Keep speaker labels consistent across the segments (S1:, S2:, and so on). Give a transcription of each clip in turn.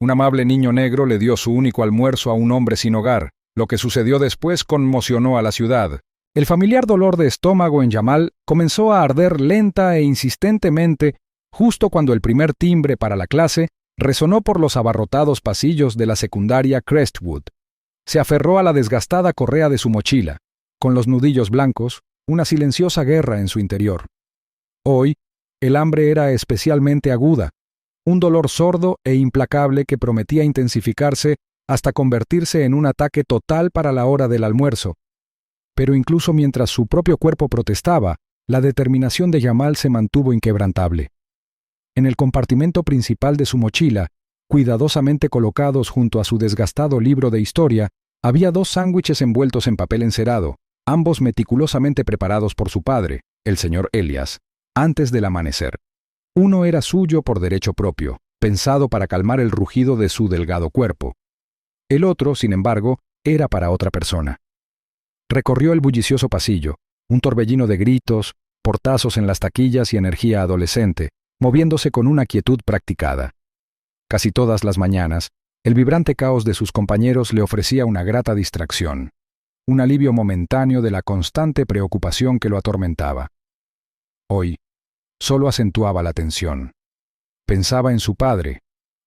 S1: Un amable niño negro le dio su único almuerzo a un hombre sin hogar. Lo que sucedió después conmocionó a la ciudad. El familiar dolor de estómago en Jamal comenzó a arder lenta e insistentemente justo cuando el primer timbre para la clase resonó por los abarrotados pasillos de la secundaria Crestwood. Se aferró a la desgastada correa de su mochila, con los nudillos blancos, una silenciosa guerra en su interior. Hoy, el hambre era especialmente aguda, un dolor sordo e implacable que prometía intensificarse hasta convertirse en un ataque total para la hora del almuerzo. Pero incluso mientras su propio cuerpo protestaba, la determinación de Jamal se mantuvo inquebrantable. En el compartimento principal de su mochila, cuidadosamente colocados junto a su desgastado libro de historia, había 2 sándwiches envueltos en papel encerado, ambos meticulosamente preparados por su padre, el señor Elias, antes del amanecer. Uno era suyo por derecho propio, pensado para calmar el rugido de su delgado cuerpo. El otro, sin embargo, era para otra persona. Recorrió el bullicioso pasillo, un torbellino de gritos, portazos en las taquillas y energía adolescente, moviéndose con una quietud practicada. Casi todas las mañanas, el vibrante caos de sus compañeros le ofrecía una grata distracción, un alivio momentáneo de la constante preocupación que lo atormentaba. Hoy, solo acentuaba la tensión. Pensaba en su padre,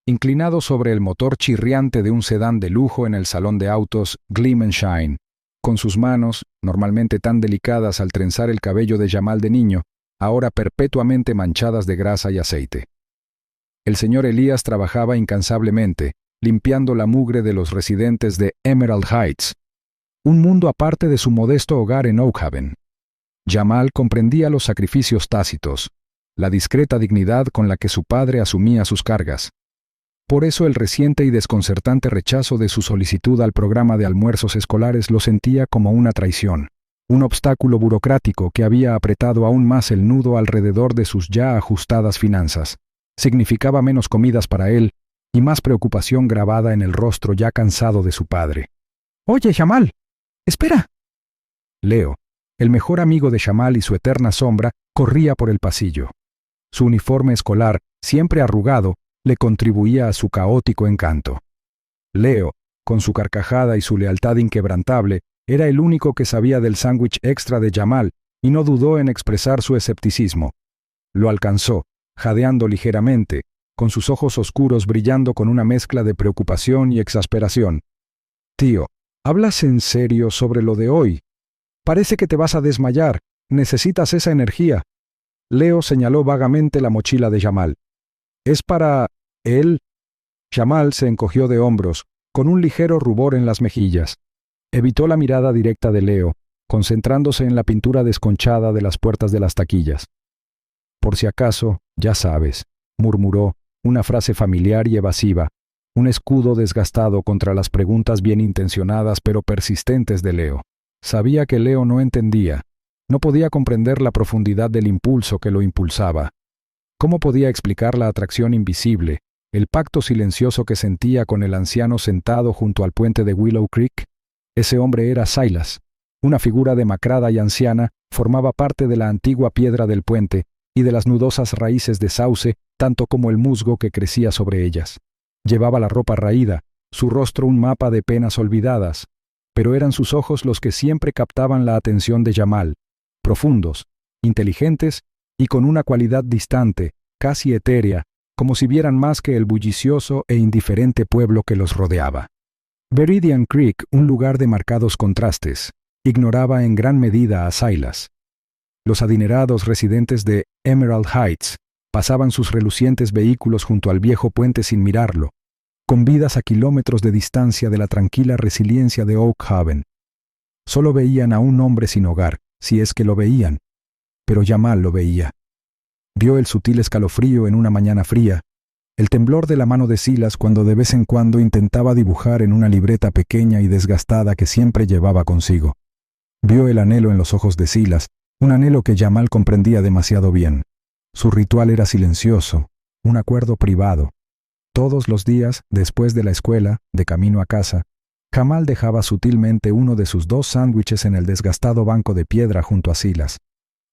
S1: inclinado sobre el motor chirriante de un sedán de lujo en el salón de autos Gleam and Shine, con sus manos, normalmente tan delicadas al trenzar el cabello de Jamal de niño, ahora perpetuamente manchadas de grasa y aceite. El señor Elías trabajaba incansablemente, limpiando la mugre de los residentes de Emerald Heights, un mundo aparte de su modesto hogar en Oak Haven. Jamal comprendía los sacrificios tácitos, la discreta dignidad con la que su padre asumía sus cargas. Por eso el reciente y desconcertante rechazo de su solicitud al programa de almuerzos escolares lo sentía como una traición, un obstáculo burocrático que había apretado aún más el nudo alrededor de sus ya ajustadas finanzas. Significaba menos comidas para él y más preocupación grabada en el rostro ya cansado de su padre. «Oye, Jamal, espera». Leo, el mejor amigo de Jamal y su eterna sombra, corría por el pasillo. Su uniforme escolar, siempre arrugado, le contribuía a su caótico encanto. Leo, con su carcajada y su lealtad inquebrantable, era el único que sabía del sándwich extra de Jamal y no dudó en expresar su escepticismo. Lo alcanzó, jadeando ligeramente, con sus ojos oscuros brillando con una mezcla de preocupación y exasperación. «Tío, ¿hablas en serio sobre lo de hoy? Parece que te vas a desmayar. Necesitas esa energía». Leo señaló vagamente la mochila de Jamal. «¿Es para él?» Jamal se encogió de hombros, con un ligero rubor en las mejillas. Evitó la mirada directa de Leo, concentrándose en la pintura desconchada de las puertas de las taquillas. «Por si acaso, ya sabes», murmuró, una frase familiar y evasiva, un escudo desgastado contra las preguntas bien intencionadas pero persistentes de Leo. Sabía que Leo no entendía, no podía comprender la profundidad del impulso que lo impulsaba. ¿Cómo podía explicar la atracción invisible, el pacto silencioso que sentía con el anciano sentado junto al puente de Willow Creek? Ese hombre era Silas. Una figura demacrada y anciana, formaba parte de la antigua piedra del puente y de las nudosas raíces de sauce, tanto como el musgo que crecía sobre ellas. Llevaba la ropa raída, su rostro un mapa de penas olvidadas, pero eran sus ojos los que siempre captaban la atención de Jamal, profundos, inteligentes y con una cualidad distante, casi etérea, como si vieran más que el bullicioso e indiferente pueblo que los rodeaba. Veridian Creek, un lugar de marcados contrastes, ignoraba en gran medida a Silas. Los adinerados residentes de Emerald Heights pasaban sus relucientes vehículos junto al viejo puente sin mirarlo, con vidas a kilómetros de distancia de la tranquila resiliencia de Oak Haven. Solo veían a un hombre sin hogar, si es que lo veían, pero Jamal lo veía. Vio el sutil escalofrío en una mañana fría, el temblor de la mano de Silas cuando de vez en cuando intentaba dibujar en una libreta pequeña y desgastada que siempre llevaba consigo. Vio el anhelo en los ojos de Silas, un anhelo que Jamal comprendía demasiado bien. Su ritual era silencioso, un acuerdo privado. Todos los días, después de la escuela, de camino a casa, Jamal dejaba sutilmente uno de sus 2 sándwiches en el desgastado banco de piedra junto a Silas.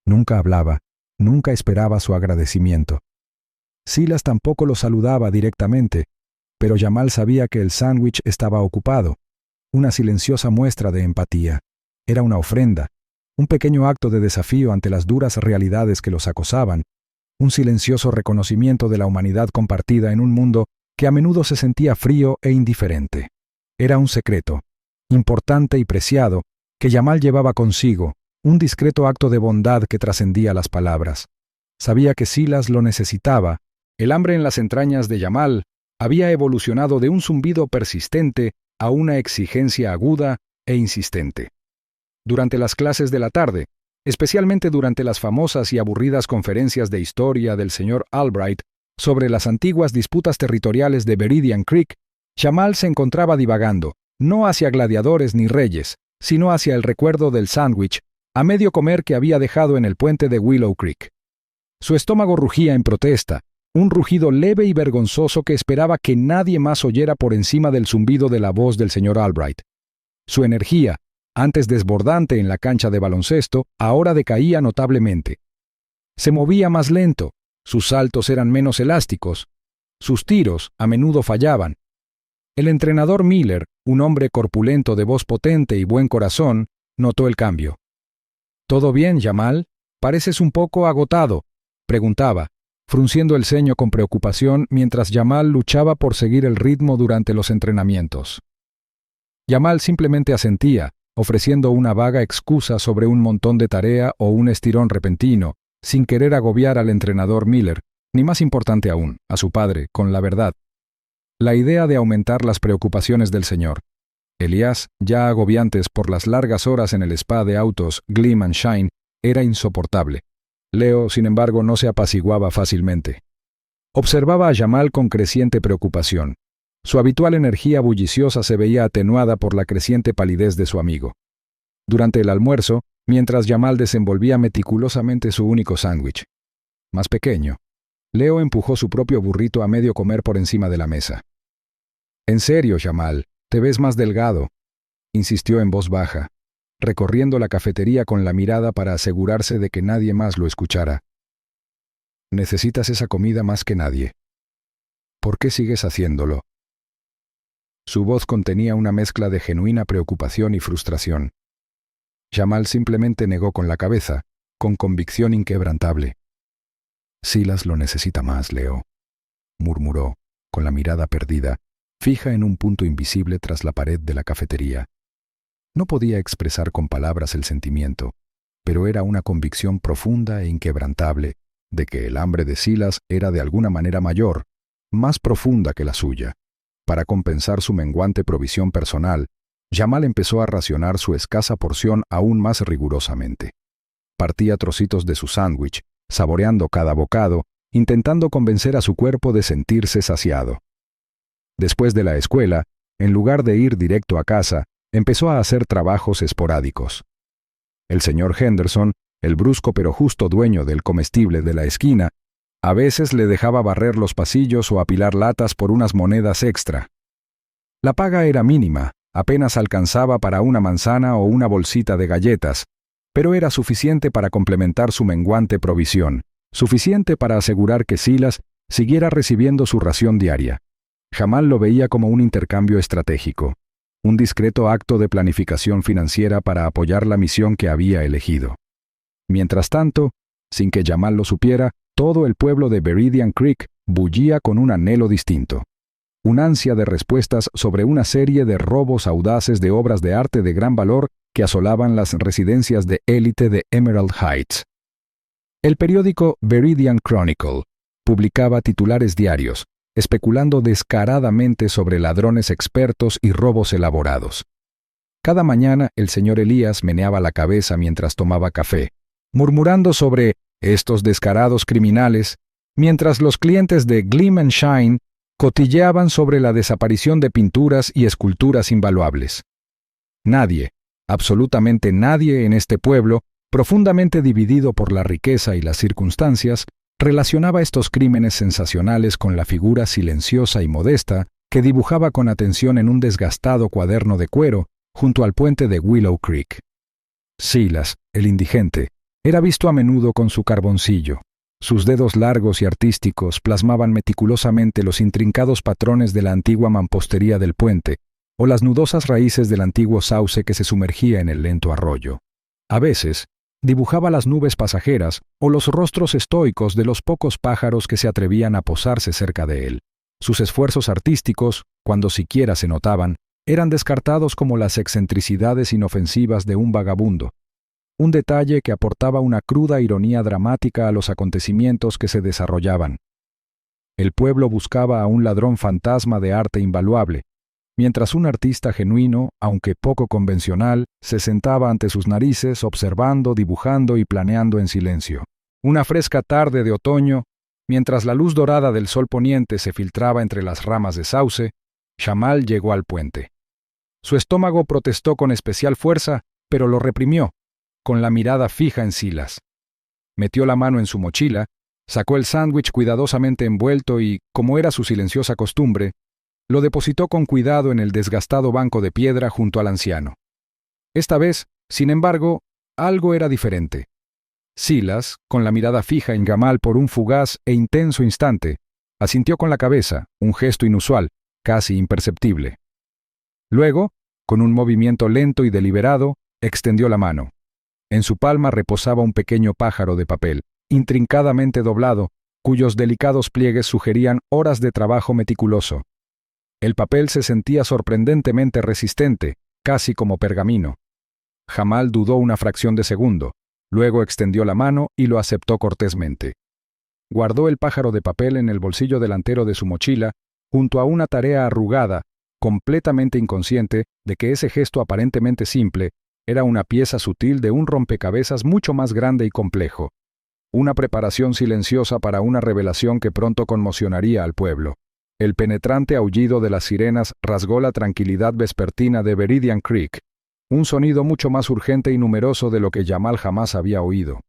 S1: Nunca hablaba, nunca esperaba su agradecimiento. Silas tampoco lo saludaba directamente, pero Jamal sabía que el sándwich estaba ocupado. Una silenciosa muestra de empatía. Era una ofrenda, un pequeño acto de desafío ante las duras realidades que los acosaban, un silencioso reconocimiento de la humanidad compartida en un mundo que a menudo se sentía frío e indiferente. Era un secreto, importante y preciado, que Jamal llevaba consigo, un discreto acto de bondad que trascendía las palabras. Sabía que Silas lo necesitaba. El hambre en las entrañas de Jamal había evolucionado de un zumbido persistente a una exigencia aguda e insistente. Durante las clases de la tarde, especialmente durante las famosas y aburridas conferencias de historia del señor Albright sobre las antiguas disputas territoriales de Meridian Creek, Jamal se encontraba divagando, no hacia gladiadores ni reyes, sino hacia el recuerdo del sándwich a medio comer que había dejado en el puente de Willow Creek. Su estómago rugía en protesta, un rugido leve y vergonzoso que esperaba que nadie más oyera por encima del zumbido de la voz del señor Albright. Su energía, antes desbordante en la cancha de baloncesto, ahora decaía notablemente. Se movía más lento, sus saltos eran menos elásticos, sus tiros a menudo fallaban. El entrenador Miller, un hombre corpulento de voz potente y buen corazón, notó el cambio. «¿Todo bien, Jamal? Pareces un poco agotado», preguntaba, frunciendo el ceño con preocupación mientras Jamal luchaba por seguir el ritmo durante los entrenamientos. Jamal simplemente asentía, ofreciendo una vaga excusa sobre un montón de tarea o un estirón repentino, sin querer agobiar al entrenador Miller, ni más importante aún, a su padre, con la verdad. La idea de aumentar las preocupaciones del señor Elías, ya agobiantes por las largas horas en el spa de autos Gleam and Shine, era insoportable. Leo, sin embargo, no se apaciguaba fácilmente. Observaba a Jamal con creciente preocupación. Su habitual energía bulliciosa se veía atenuada por la creciente palidez de su amigo. Durante el almuerzo, mientras Jamal desenvolvía meticulosamente su único sándwich, más pequeño, Leo empujó su propio burrito a medio comer por encima de la mesa. «En serio, Jamal, te ves más delgado», insistió en voz baja, recorriendo la cafetería con la mirada para asegurarse de que nadie más lo escuchara. «Necesitas esa comida más que nadie. ¿Por qué sigues haciéndolo?» Su voz contenía una mezcla de genuina preocupación y frustración. Jamal simplemente negó con la cabeza, con convicción inquebrantable. «Silas lo necesita más, Leo», murmuró, con la mirada perdida, fija en un punto invisible tras la pared de la cafetería. No podía expresar con palabras el sentimiento, pero era una convicción profunda e inquebrantable de que el hambre de Silas era de alguna manera mayor, más profunda que la suya. Para compensar su menguante provisión personal, Jamal empezó a racionar su escasa porción aún más rigurosamente. Partía trocitos de su sándwich, saboreando cada bocado, intentando convencer a su cuerpo de sentirse saciado. Después de la escuela, en lugar de ir directo a casa, empezó a hacer trabajos esporádicos. El señor Henderson, el brusco pero justo dueño del comestible de la esquina, a veces le dejaba barrer los pasillos o apilar latas por unas monedas extra. La paga era mínima, apenas alcanzaba para una manzana o una bolsita de galletas, pero era suficiente para complementar su menguante provisión, suficiente para asegurar que Silas siguiera recibiendo su ración diaria. Jamal lo veía como un intercambio estratégico, un discreto acto de planificación financiera para apoyar la misión que había elegido. Mientras tanto, sin que Jamal lo supiera, todo el pueblo de Meridian Creek bullía con un anhelo distinto, una ansia de respuestas sobre una serie de robos audaces de obras de arte de gran valor que asolaban las residencias de élite de Emerald Heights. El periódico Meridian Chronicle publicaba titulares diarios, especulando descaradamente sobre ladrones expertos y robos elaborados. Cada mañana el señor Elías meneaba la cabeza mientras tomaba café, murmurando sobre estos descarados criminales, mientras los clientes de Gleam and Shine cotilleaban sobre la desaparición de pinturas y esculturas invaluables. Nadie, absolutamente nadie en este pueblo, profundamente dividido por la riqueza y las circunstancias, relacionaba estos crímenes sensacionales con la figura silenciosa y modesta que dibujaba con atención en un desgastado cuaderno de cuero junto al puente de Willow Creek. Silas, el indigente, era visto a menudo con su carboncillo, Sus dedos largos y artísticos plasmaban meticulosamente los intrincados patrones de la antigua mampostería del puente o las nudosas raíces del antiguo sauce que se sumergía en el lento arroyo. A veces, dibujaba las nubes pasajeras o los rostros estoicos de los pocos pájaros que se atrevían a posarse cerca de él. Sus esfuerzos artísticos, cuando siquiera se notaban, eran descartados como las excentricidades inofensivas de un vagabundo, un detalle que aportaba una cruda ironía dramática a los acontecimientos que se desarrollaban. El pueblo buscaba a un ladrón fantasma de arte invaluable, mientras un artista genuino, aunque poco convencional, se sentaba ante sus narices observando, dibujando y planeando en silencio. Una fresca tarde de otoño, mientras la luz dorada del sol poniente se filtraba entre las ramas de sauce, Jamal llegó al puente. Su estómago protestó con especial fuerza, pero lo reprimió, con la mirada fija en Silas. Metió la mano en su mochila, sacó el sándwich cuidadosamente envuelto y, como era su silenciosa costumbre, lo depositó con cuidado en el desgastado banco de piedra junto al anciano. Esta vez, sin embargo, algo era diferente. Silas, con la mirada fija en Jamal por un fugaz e intenso instante, asintió con la cabeza, un gesto inusual, casi imperceptible. Luego, con un movimiento lento y deliberado, extendió la mano. En su palma reposaba un pequeño pájaro de papel, intrincadamente doblado, cuyos delicados pliegues sugerían horas de trabajo meticuloso. El papel se sentía sorprendentemente resistente, casi como pergamino. Jamal dudó una fracción de segundo, luego extendió la mano y lo aceptó cortésmente. Guardó el pájaro de papel en el bolsillo delantero de su mochila, junto a una tarea arrugada, completamente inconsciente de que ese gesto aparentemente simple era una pieza sutil de un rompecabezas mucho más grande y complejo. Una preparación silenciosa para una revelación que pronto conmocionaría al pueblo. El penetrante aullido de las sirenas rasgó la tranquilidad vespertina de Veridian Creek, un sonido mucho más urgente y numeroso de lo que Jamal jamás había oído.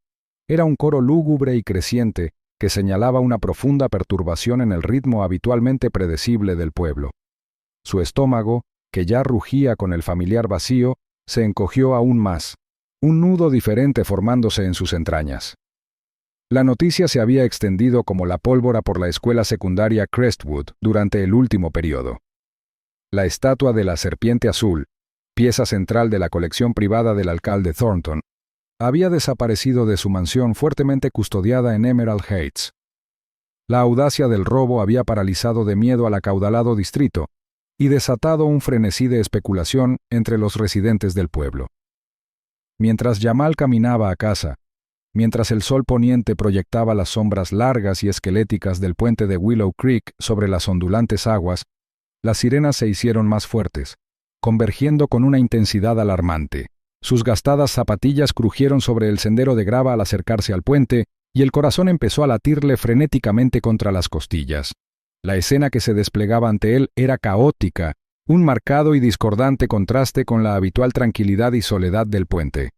S1: Era un coro lúgubre y creciente que señalaba una profunda perturbación en el ritmo habitualmente predecible del pueblo. Su estómago, que ya rugía con el familiar vacío, se encogió aún más, un nudo diferente formándose en sus entrañas. La noticia se había extendido como la pólvora por la escuela secundaria Crestwood durante el último periodo. La estatua de la serpiente azul, pieza central de la colección privada del alcalde Thornton, había desaparecido de su mansión fuertemente custodiada en Emerald Heights. La audacia del robo había paralizado de miedo al acaudalado distrito y desatado un frenesí de especulación entre los residentes del pueblo. Mientras Jamal caminaba a casa, mientras el sol poniente proyectaba las sombras largas y esqueléticas del puente de Willow Creek sobre las ondulantes aguas, las sirenas se hicieron más fuertes, convergiendo con una intensidad alarmante. Sus gastadas zapatillas crujieron sobre el sendero de grava al acercarse al puente, y el corazón empezó a latirle frenéticamente contra las costillas. La escena que se desplegaba ante él era caótica, un marcado y discordante contraste con la habitual tranquilidad y soledad del puente.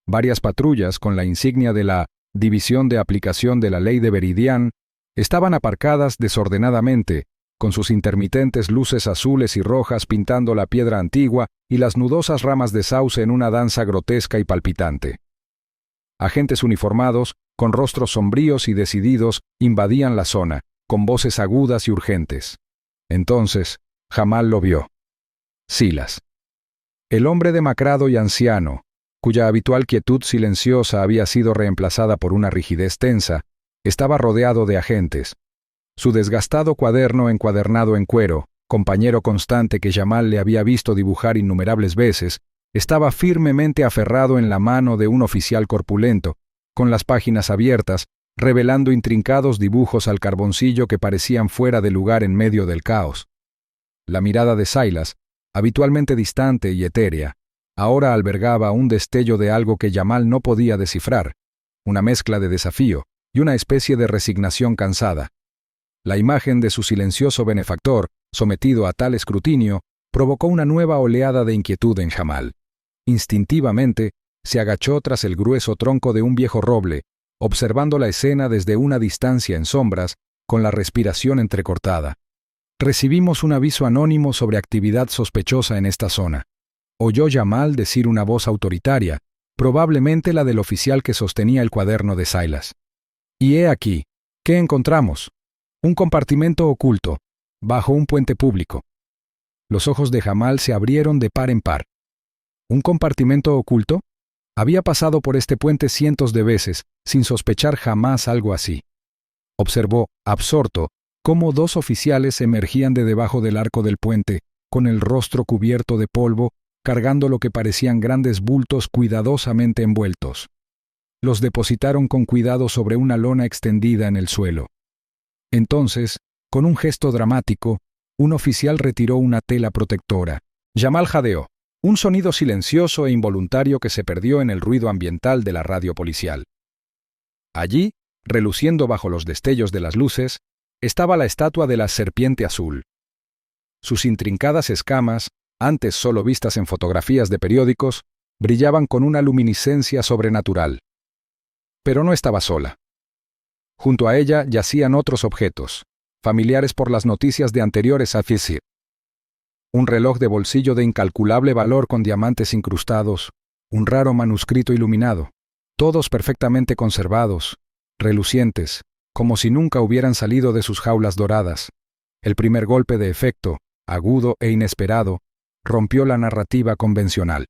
S1: Varias patrullas, con la insignia de la División de Aplicación de la Ley de Veridian, estaban aparcadas desordenadamente, con sus intermitentes luces azules y rojas pintando la piedra antigua y las nudosas ramas de sauce en una danza grotesca y palpitante. Agentes uniformados, con rostros sombríos y decididos, invadían la zona, con voces agudas y urgentes. Entonces, Jamal lo vio. Silas. El hombre demacrado y anciano, cuya habitual quietud silenciosa había sido reemplazada por una rigidez tensa, estaba rodeado de agentes. Su desgastado cuaderno encuadernado en cuero, compañero constante que Jamal le había visto dibujar innumerables veces, estaba firmemente aferrado en la mano de un oficial corpulento, con las páginas abiertas, revelando intrincados dibujos al carboncillo que parecían fuera de lugar en medio del caos. La mirada de Silas, habitualmente distante y etérea, ahora albergaba un destello de algo que Jamal no podía descifrar, una mezcla de desafío y una especie de resignación cansada. La imagen de su silencioso benefactor, sometido a tal escrutinio, provocó una nueva oleada de inquietud en Jamal. Instintivamente, se agachó tras el grueso tronco de un viejo roble, observando la escena desde una distancia en sombras, con la respiración entrecortada. Recibimos un aviso anónimo sobre actividad sospechosa en esta zona. Oyó Jamal decir una voz autoritaria, probablemente la del oficial que sostenía el cuaderno de Silas. Y he aquí, ¿qué encontramos? Un compartimento oculto, bajo un puente público. Los ojos de Jamal se abrieron de par en par. ¿Un compartimento oculto? Había pasado por este puente cientos de veces, sin sospechar jamás algo así. Observó, absorto, cómo dos oficiales emergían de debajo del arco del puente, con el rostro cubierto de polvo, cargando lo que parecían grandes bultos cuidadosamente envueltos. Los depositaron con cuidado sobre una lona extendida en el suelo. Entonces, con un gesto dramático, un oficial retiró una tela protectora. Jamal jadeó, un sonido silencioso e involuntario que se perdió en el ruido ambiental de la radio policial. Allí, reluciendo bajo los destellos de las luces, estaba la estatua de la serpiente azul. Sus intrincadas escamas, antes solo vistas en fotografías de periódicos, brillaban con una luminiscencia sobrenatural. Pero no estaba sola. Junto a ella yacían otros objetos, familiares por las noticias de anteriores adquisiciones. Un reloj de bolsillo de incalculable valor con diamantes incrustados, un raro manuscrito iluminado, todos perfectamente conservados, relucientes, como si nunca hubieran salido de sus jaulas doradas. El primer golpe de efecto, agudo e inesperado, rompió la narrativa convencional.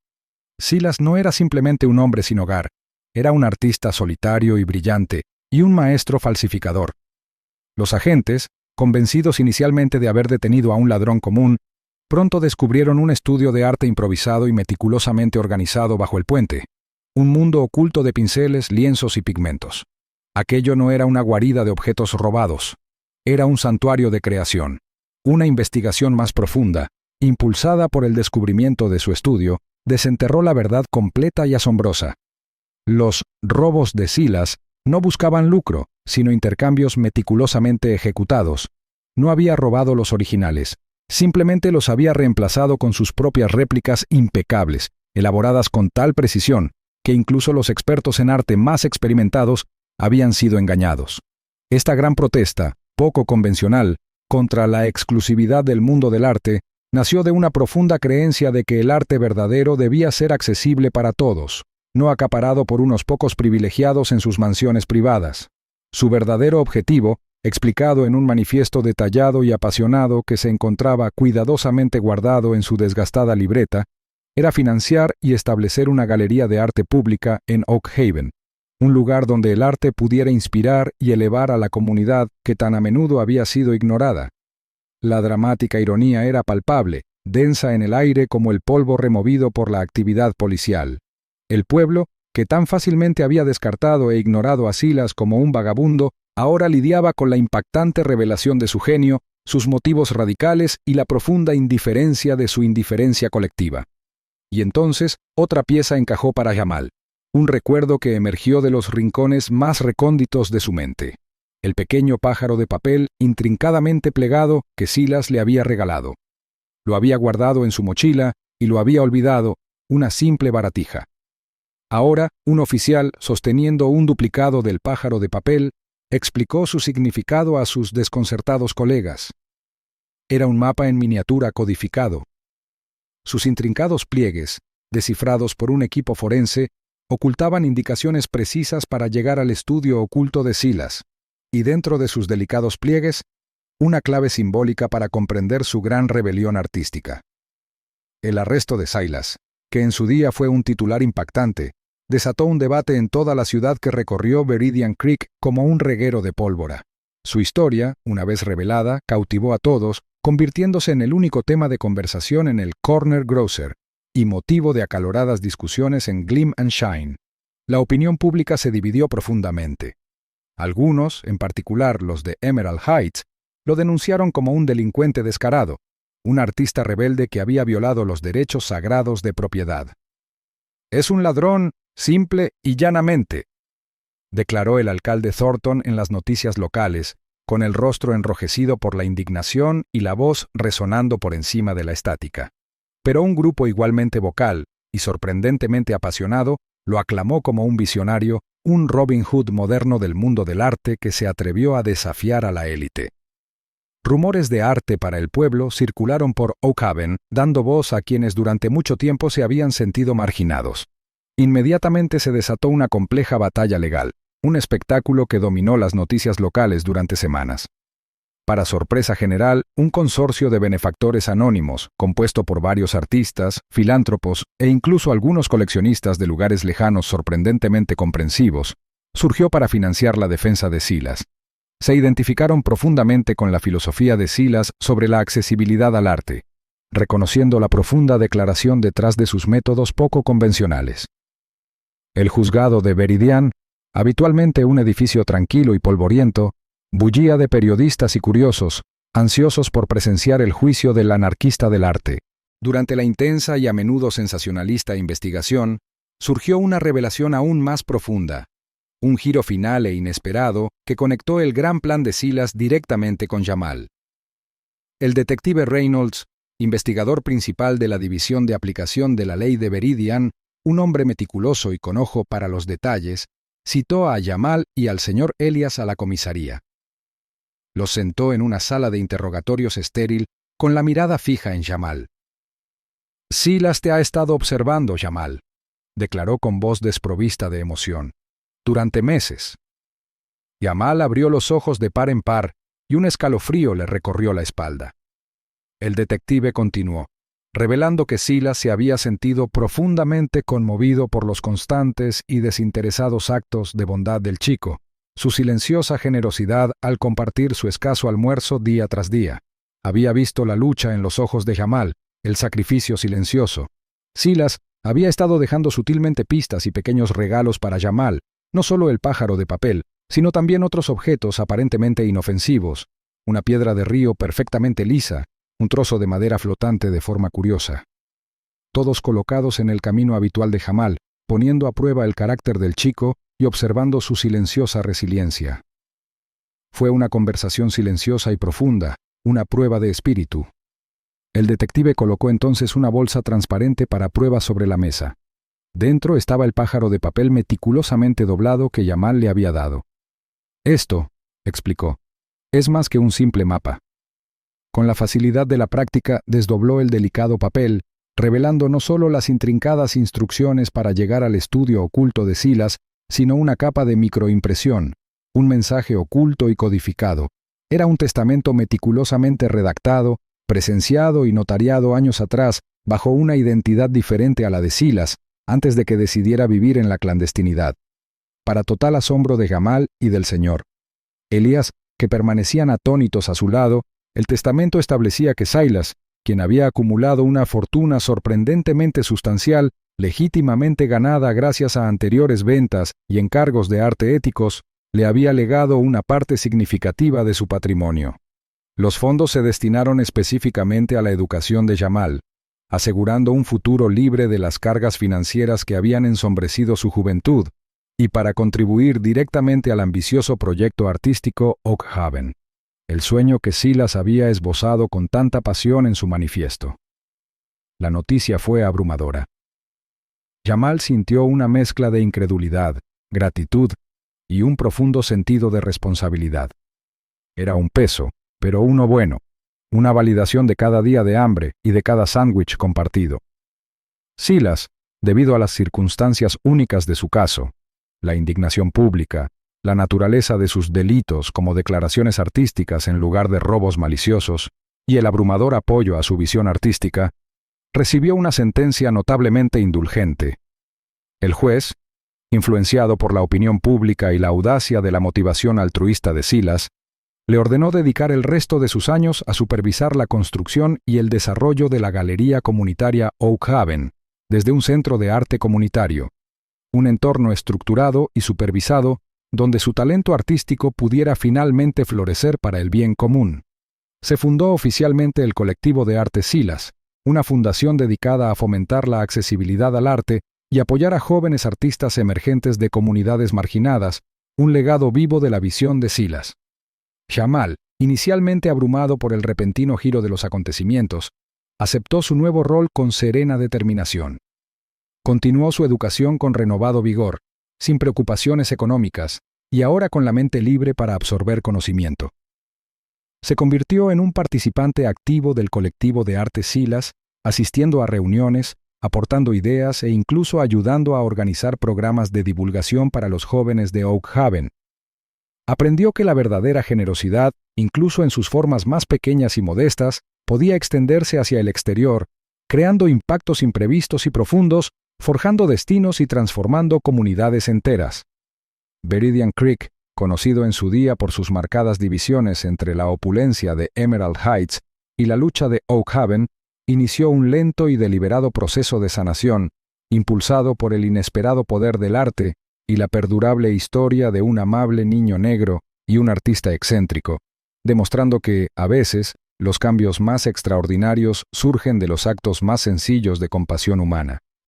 S1: Silas no era simplemente un hombre sin hogar, era un artista solitario y brillante, y un maestro falsificador. Los agentes, convencidos inicialmente de haber detenido a un ladrón común, pronto descubrieron un estudio de arte improvisado y meticulosamente organizado bajo el puente, un mundo oculto de pinceles, lienzos y pigmentos. Aquello no era una guarida de objetos robados, era un santuario de creación, una investigación más profunda, impulsada por el descubrimiento de su estudio, desenterró la verdad completa y asombrosa. Los robos de Silas no buscaban lucro, sino intercambios meticulosamente ejecutados. No había robado los originales, simplemente los había reemplazado con sus propias réplicas impecables, elaboradas con tal precisión, que incluso los expertos en arte más experimentados habían sido engañados. Esta gran protesta, poco convencional, contra la exclusividad del mundo del arte, nació de una profunda creencia de que el arte verdadero debía ser accesible para todos, no acaparado por unos pocos privilegiados en sus mansiones privadas. Su verdadero objetivo, explicado en un manifiesto detallado y apasionado que se encontraba cuidadosamente guardado en su desgastada libreta, era financiar y establecer una galería de arte pública en Oak Haven, un lugar donde el arte pudiera inspirar y elevar a la comunidad que tan a menudo había sido ignorada. La dramática ironía era palpable, densa en el aire como el polvo removido por la actividad policial. El pueblo, que tan fácilmente había descartado e ignorado a Silas como un vagabundo, ahora lidiaba con la impactante revelación de su genio, sus motivos radicales y la profunda indiferencia de su indiferencia colectiva. Y entonces, otra pieza encajó para Jamal, un recuerdo que emergió de los rincones más recónditos de su mente. El pequeño pájaro de papel intrincadamente plegado que Silas le había regalado. Lo había guardado en su mochila y lo había olvidado, una simple baratija. Ahora, un oficial, sosteniendo un duplicado del pájaro de papel, explicó su significado a sus desconcertados colegas. Era un mapa en miniatura codificado. Sus intrincados pliegues, descifrados por un equipo forense, ocultaban indicaciones precisas para llegar al estudio oculto de Silas, y dentro de sus delicados pliegues, una clave simbólica para comprender su gran rebelión artística. El arresto de Silas, que en su día fue un titular impactante, desató un debate en toda la ciudad que recorrió Veridian Creek como un reguero de pólvora. Su historia, una vez revelada, cautivó a todos, convirtiéndose en el único tema de conversación en el Corner Grocer y motivo de acaloradas discusiones en Gleam and Shine. La opinión pública se dividió profundamente. Algunos, en particular los de Emerald Heights, lo denunciaron como un delincuente descarado, un artista rebelde que había violado los derechos sagrados de propiedad. «Es un ladrón, simple y llanamente», declaró el alcalde Thornton en las noticias locales, con el rostro enrojecido por la indignación y la voz resonando por encima de la estática. Pero un grupo igualmente vocal y sorprendentemente apasionado lo aclamó como un visionario, un Robin Hood moderno del mundo del arte que se atrevió a desafiar a la élite. Rumores de arte para el pueblo circularon por Oak Haven, dando voz a quienes durante mucho tiempo se habían sentido marginados. Inmediatamente se desató una compleja batalla legal. un espectáculo que dominó las noticias locales durante semanas. Para sorpresa general, un consorcio de benefactores anónimos, compuesto por varios artistas, filántropos e incluso algunos coleccionistas de lugares lejanos sorprendentemente comprensivos, surgió para financiar la defensa de Silas. Se identificaron profundamente con la filosofía de Silas sobre la accesibilidad al arte, reconociendo la profunda declaración detrás de sus métodos poco convencionales. El juzgado de Veridian, habitualmente un edificio tranquilo y polvoriento, bullía de periodistas y curiosos, ansiosos por presenciar el juicio del anarquista del arte. Durante la intensa y a menudo sensacionalista investigación, surgió una revelación aún más profunda, un giro final e inesperado que conectó el gran plan de Silas directamente con Jamal. El detective Reynolds, investigador principal de la División de Aplicación de la Ley de Veridian, un hombre meticuloso y con ojo para los detalles, citó a Jamal y al señor Elias a la comisaría. Los sentó en una sala de interrogatorios estéril, con la mirada fija en Jamal. «Silas te ha estado observando, Jamal», declaró con voz desprovista de emoción. «Durante meses». Jamal abrió los ojos de par en par y un escalofrío le recorrió la espalda. El detective continuó, revelando que Silas se había sentido profundamente conmovido por los constantes y desinteresados actos de bondad del chico, su silenciosa generosidad al compartir su escaso almuerzo día tras día. Había visto la lucha en los ojos de Jamal, el sacrificio silencioso. Silas había estado dejando sutilmente pistas y pequeños regalos para Jamal, no solo el pájaro de papel, sino también otros objetos aparentemente inofensivos, una piedra de río perfectamente lisa, un trozo de madera flotante de forma curiosa. Todos colocados en el camino habitual de Jamal, poniendo a prueba el carácter del chico y observando su silenciosa resiliencia. Fue una conversación silenciosa y profunda, una prueba de espíritu. El detective colocó entonces una bolsa transparente para prueba sobre la mesa. Dentro estaba el pájaro de papel meticulosamente doblado que Jamal le había dado. «Esto», explicó, «es más que un simple mapa». Con la facilidad de la práctica desdobló el delicado papel, revelando no solo las intrincadas instrucciones para llegar al estudio oculto de Silas, sino una capa de microimpresión, un mensaje oculto y codificado. Era un testamento meticulosamente redactado, presenciado y notariado años atrás bajo una identidad diferente a la de Silas, antes de que decidiera vivir en la clandestinidad. Para total asombro de Jamal y del señor Elias, que permanecían atónitos a su lado, el testamento establecía que Silas, quien había acumulado una fortuna sorprendentemente sustancial, legítimamente ganada gracias a anteriores ventas y encargos de arte éticos, le había legado una parte significativa de su patrimonio. Los fondos se destinaron específicamente a la educación de Jamal, asegurando un futuro libre de las cargas financieras que habían ensombrecido su juventud, y para contribuir directamente al ambicioso proyecto artístico Oak Haven, el sueño que Silas había esbozado con tanta pasión en su manifiesto. La noticia fue abrumadora. Jamal sintió una mezcla de incredulidad, gratitud y un profundo sentido de responsabilidad. Era un peso, pero uno bueno, una validación de cada día de hambre y de cada sándwich compartido. Silas, debido a las circunstancias únicas de su caso, la indignación pública, la naturaleza de sus delitos como declaraciones artísticas en lugar de robos maliciosos, y el abrumador apoyo a su visión artística, recibió una sentencia notablemente indulgente. El juez, influenciado por la opinión pública y la audacia de la motivación altruista de Silas, le ordenó dedicar el resto de sus años a supervisar la construcción y el desarrollo de la galería comunitaria Oak Haven, desde un centro de arte comunitario, un entorno estructurado y supervisado donde su talento artístico pudiera finalmente florecer para el bien común. Se fundó oficialmente el Colectivo de Arte Silas, una fundación dedicada a fomentar la accesibilidad al arte y apoyar a jóvenes artistas emergentes de comunidades marginadas, un legado vivo de la visión de Silas. Jamal, inicialmente abrumado por el repentino giro de los acontecimientos, aceptó su nuevo rol con serena determinación. Continuó su educación con renovado vigor, sin preocupaciones económicas, y ahora con la mente libre para absorber conocimiento. Se convirtió en un participante activo del colectivo de arte Silas, asistiendo a reuniones, aportando ideas e incluso ayudando a organizar programas de divulgación para los jóvenes de Oak Haven. Aprendió que la verdadera generosidad, incluso en sus formas más pequeñas y modestas, podía extenderse hacia el exterior, creando impactos imprevistos y profundos, forjando destinos y transformando comunidades enteras. Veridian Creek, conocido en su día por sus marcadas divisiones entre la opulencia de Emerald Heights y la lucha de Oak Haven, inició un lento y deliberado proceso de sanación, impulsado por el inesperado poder del arte y la perdurable historia de un amable niño negro y un artista excéntrico, demostrando que, a veces, los cambios más extraordinarios surgen de los actos más sencillos de compasión humana.